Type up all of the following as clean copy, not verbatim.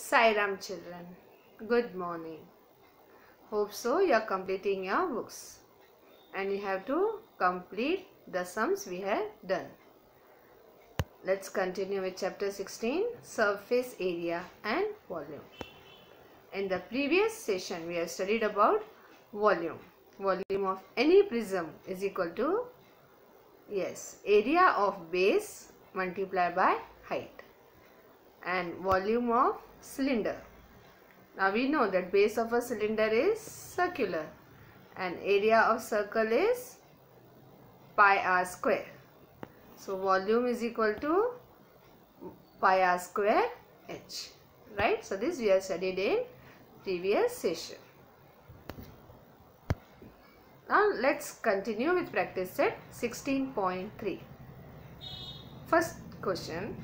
Sai Ram children, good morning. Hope so you are completing your books and you have to complete the sums we have done. Let's continue with chapter 16, surface area and volume. In the previous session we have studied about volume. Volume of any prism is equal to area of base multiplied by height, and volume of cylinder. Now we know that base of a cylinder is circular and area of circle is pi r square. So volume is equal to pi r square h, right? So this we have studied in previous session. Now let's continue with practice set 16.3. First question,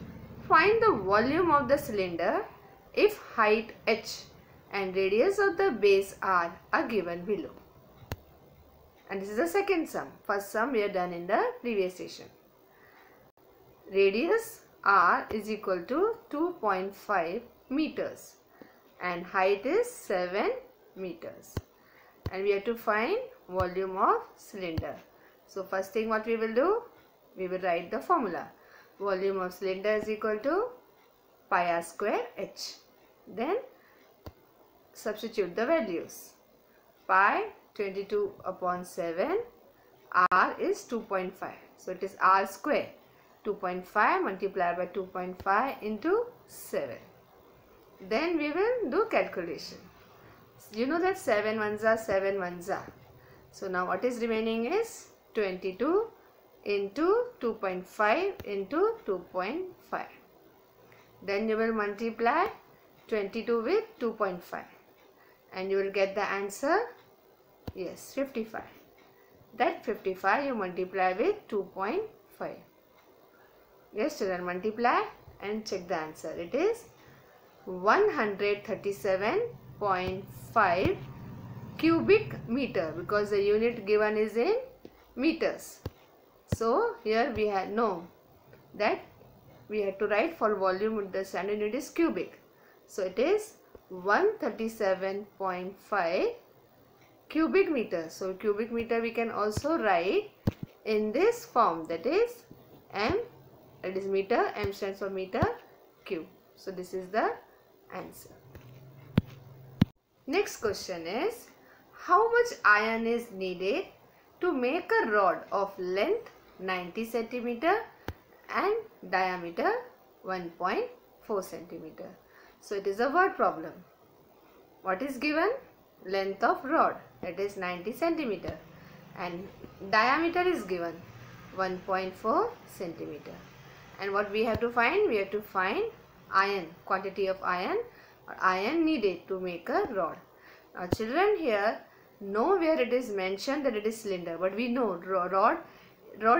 find the volume of the cylinder if height h and radius of the base r are given below. And this is the second sum. First sum we have done in the previous session. Radius r is equal to 2.5 meters and height is 7 meters. And we have to find volume of cylinder. So first thing what we will do, we will write the formula. Volume of cylinder is equal to pi r square h. Then substitute the values. Pi 22 upon 7, r is 2.5. So it is r square. 2.5 multiplied by 2.5 into 7. Then we will do calculation. You know that 7 ones are 7 ones are. So now what is remaining is 22 into 2.5 into 2.5. Then you will multiply 22 with 2.5 and you will get the answer 55. That 55 you multiply with 2.5. Yes children, multiply and check the answer. It is 137.5 cubic meter because the unit given is in meters. So here we had know that we had to write for volume with the standard unit is cubic. So it is 137.5 cubic meter. So cubic meter we can also write in this form, that is m, that is meter, m stands for meter cube. So this is the answer. Next question is, how much iron is needed to make a rod of length 90 centimeter and diameter 1.4 centimeter? So it is a word problem. What is given? Length of rod, that is 90 centimeter, and diameter is given 1.4 centimeter. And what we have to find? We have to find iron, quantity of iron or iron needed to make a rod. Now children, here nowhere it is mentioned that it is cylinder, but we know rod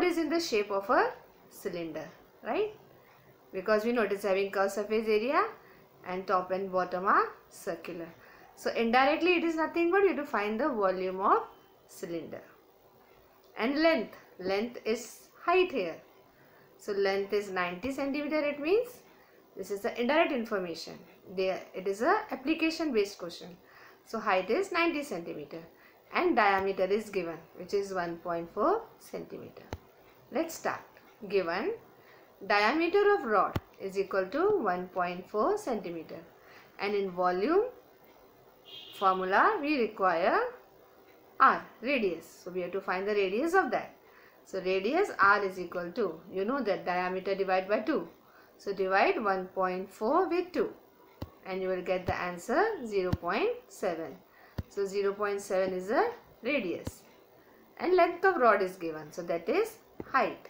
is in the shape of a cylinder, right? Because we know it is having curved surface area and top and bottom are circular. So indirectly it is nothing but you have to find the volume of cylinder. And length is height here. So length is 90 centimeter. It means this is the indirect information. It is a application based question. So height is 90 centimeter and diameter is given, which is 1.4 centimeter. Let's start. Given diameter of rod is equal to 1.4 centimeter and in volume formula we require r, radius. So we have to find the radius of that. So radius r is equal to, you know that diameter divided by 2. So divide 1.4 with 2 and you will get the answer 0.7. So 0.7 is the radius. And length of rod is given. So that is height.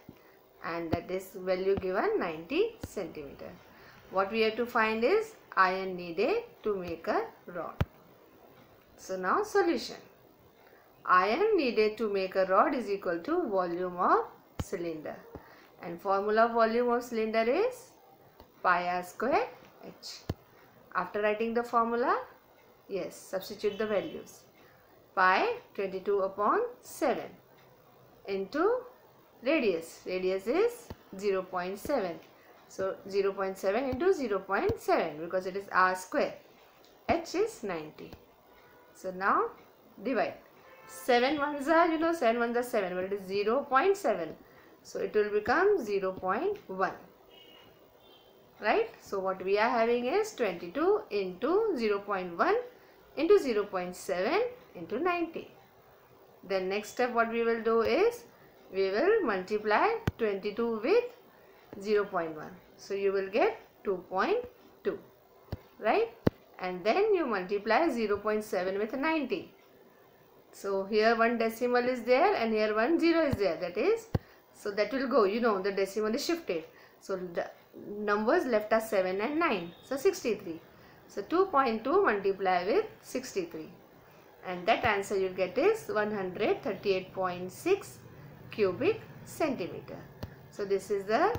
And that is value given 90 centimeter. What we have to find is iron needed to make a rod. So now solution. Iron needed to make a rod is equal to volume of cylinder. And formula of volume of cylinder is pi r square h. After writing the formula, substitute the values. Pi 22 upon 7 into radius. Radius is 0.7. So 0.7 into 0.7 because it is r square. H is 90. So now divide. 7 ones are, 7 ones are 7, but it is 0.7. So it will become 0.1. Right? So what we are having is 22 into 0.1 into 0.7 into 90. Then next step what we will do is we will multiply 22 with 0.1. So you will get 2.2. Right? And then you multiply 0.7 with 90. So here one decimal is there and here one zero is there. So that will go, the decimal is shifted. So the numbers left are 7 and 9. So 63. So 2.2 multiply with 63. And that answer you get is 138.6 cubic centimeter. So this is the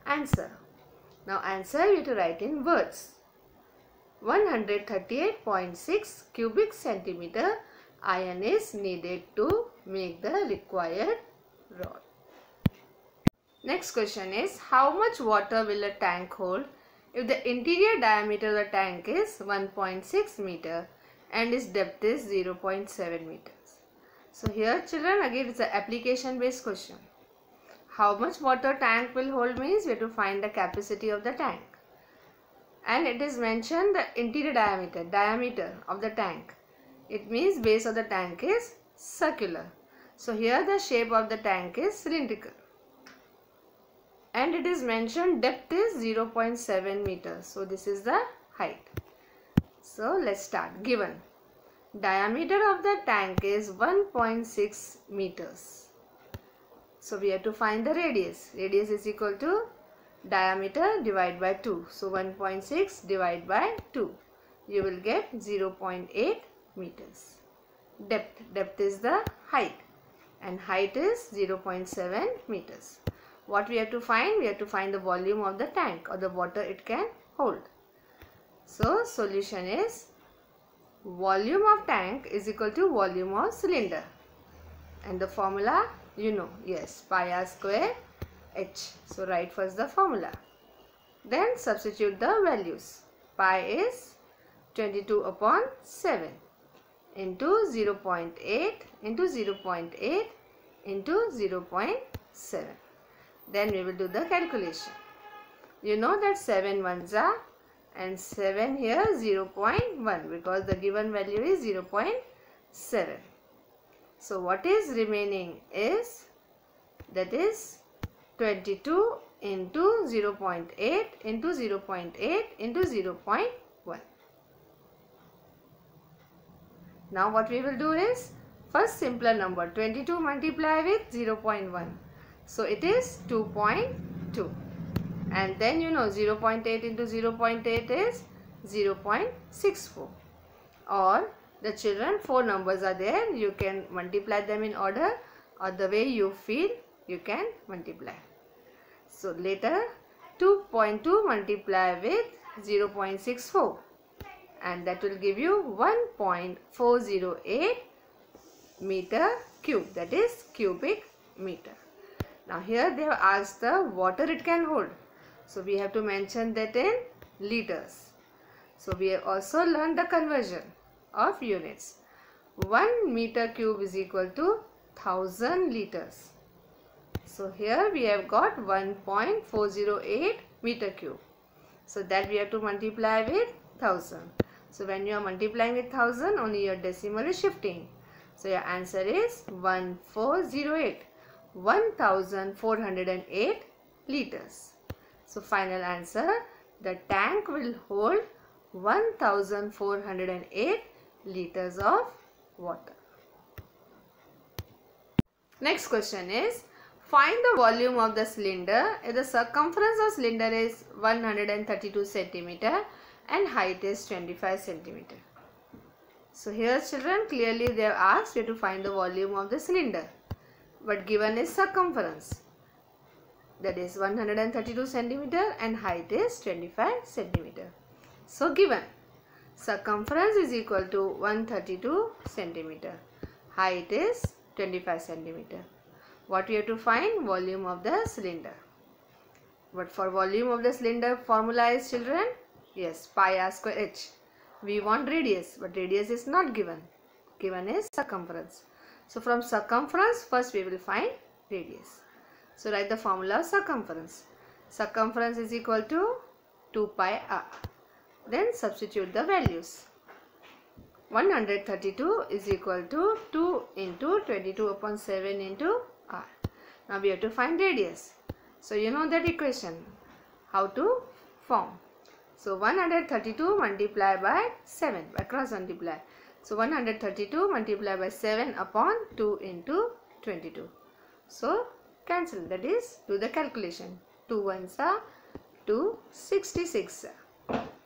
answer. Now answer you have to write in words. 138.6 cubic centimeter iron is needed to make the required rod. Next question is, how much water will a tank hold if the interior diameter of the tank is 1.6 meter and its depth is 0.7 meters? So here children, again it's an application based question. How much water tank will hold means we have to find the capacity of the tank. And it is mentioned the interior diameter of the tank. It means base of the tank is circular. So here the shape of the tank is cylindrical. And it is mentioned depth is 0.7 meters. So this is the height. So let's start. Given diameter of the tank is 1.6 meters. So we have to find the radius. Radius is equal to diameter divided by 2. So 1.6 divided by 2. You will get 0.8 meters. Depth is the height. And height is 0.7 meters. What we have to find? We have to find the volume of the tank or the water it can hold. So solution is volume of tank is equal to volume of cylinder. And the formula yes, pi r square h. So write first the formula. Then substitute the values. Pi is 22 upon 7 into 0.8 into 0.8 into 0.7. Then we will do the calculation. You know that 7 ones are and 7 here 0.1 because the given value is 0.7. So what is remaining is, that is 22 into 0.8 into 0.8 into 0.1. Now what we will do is, first simpler number 22 multiply with 0.1. So it is 2.2. And then 0.8 into 0.8 is 0.64. Or the children, 4 numbers are there. You can multiply them in order or the way you feel you can multiply. So later 2.2 multiply with 0.64 and that will give you 1.408 meter cube, that is cubic meter. Now here they have asked the water it can hold. So we have to mention that in liters. So we have also learned the conversion of units. 1 meter cube is equal to 1000 liters. So here we have got 1.408 meter cube. So that we have to multiply with 1000. So when you are multiplying with 1000, only your decimal is shifting. So your answer is 1408. 1408 liters. So final answer, the tank will hold 1408 liters of water. Next question is, find the volume of the cylinder if the circumference of cylinder is 132 centimeter and height is 25 centimeter. So here children, clearly they have asked you to find the volume of the cylinder, but given is circumference, that is 132 centimeter and height is 25 centimeter. So given circumference is equal to 132 centimeter, height is 25 centimeter. What we have to find? Volume of the cylinder. But for volume of the cylinder, formula is, children, yes, pi r square h. We want radius, but radius is not given. Given is circumference. So from circumference, first we will find radius. So write the formula of circumference. Circumference is equal to 2 pi r. Then substitute the values. 132 is equal to 2 into 22 upon 7 into r. Now we have to find radius. So you know that equation, how to form. So 132 multiplied by 7, by cross multiply. So 132 multiplied by 7 upon 2 into 22. So cancel, that is, do the calculation. 2 ones are 266.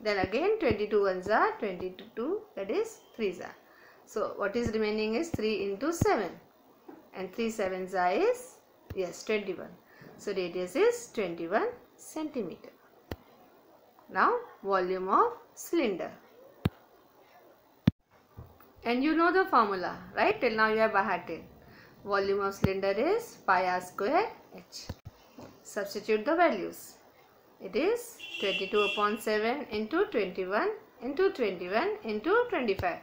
Then again 22 ones are 22, that is 3s are. So what is remaining is 3 into 7, and 3 sevens are is, yes, 21. So radius is 21 centimeter. Now volume of cylinder. And you know the formula, right? Till now you have by hearted. Volume of cylinder is pi r square h. Substitute the values. It is 22 upon 7 into 21 into 21 into 25.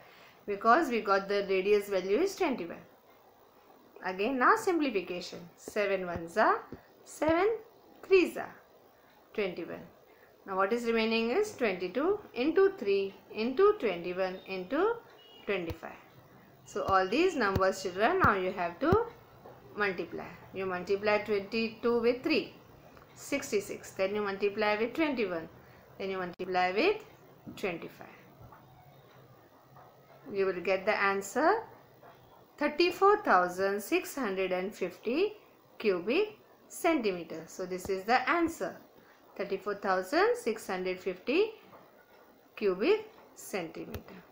Because we got the radius value is 21. Again now simplification. 7 ones are 7 3s are 21. Now what is remaining is 22 into 3 into 21 into 25. So all these numbers, children, now you have to multiply. You multiply 22 with 3, 66. Then you multiply with 21. Then you multiply with 25. You will get the answer 34,650 cubic centimeters. So this is the answer, 34,650 cubic centimeter.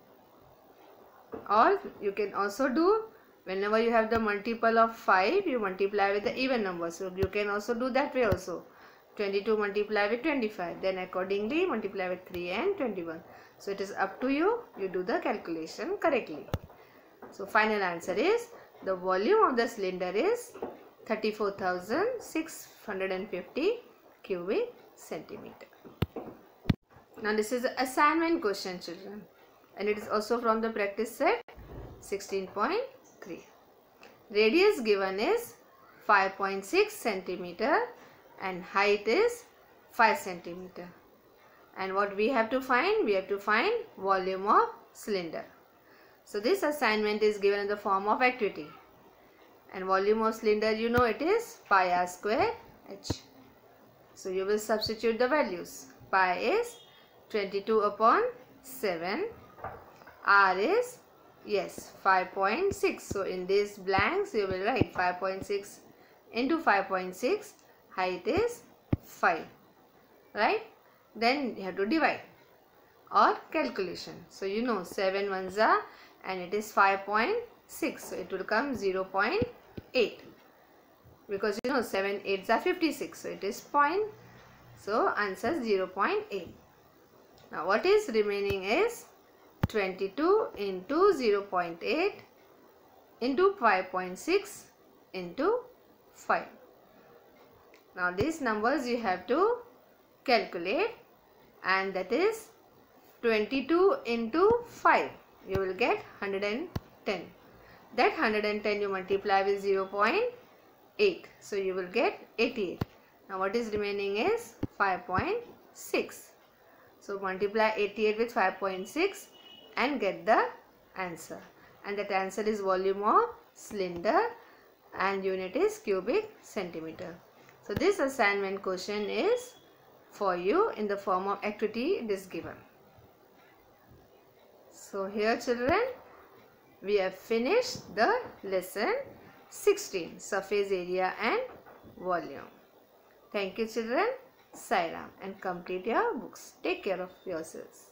Or you can also do, whenever you have the multiple of 5, you multiply with the even number. So you can also do that way also. 22 multiply with 25. Then accordingly multiply with 3 and 21. So it is up to you. You do the calculation correctly. So final answer is, the volume of the cylinder is 34,650 cubic centimeter. Now this is the assignment question, children. And it is also from the practice set 16.3. Radius given is 5.6 centimeter and height is 5 centimeter. And what we have to find? We have to find volume of cylinder. So this assignment is given in the form of activity. And volume of cylinder, you know, it is pi r square h. So you will substitute the values. Pi is 22 upon 7. R is, yes, 5.6. So in these blanks you will write 5.6 into 5.6. Height is 5. Right? Then you have to divide or calculation. So you know 7 ones are, and it is 5.6. So it will come 0.8. Because you know 7 8s are 56. So it is point. So answer 0.8. Now what is remaining is 22 into 0.8 into 5.6 into 5. Now these numbers you have to calculate, and that is 22 into 5. You will get 110. That 110 you multiply with 0.8. So you will get 88. Now what is remaining is 5.6. So multiply 88 with 5.6 and get the answer. And that answer is volume of cylinder and unit is cubic centimeter. So this assignment question is for you in the form of activity. It is given. So here, children, we have finished the lesson 16, surface area and volume. Thank you, children. Sai Ram, and complete your books. Take care of yourselves.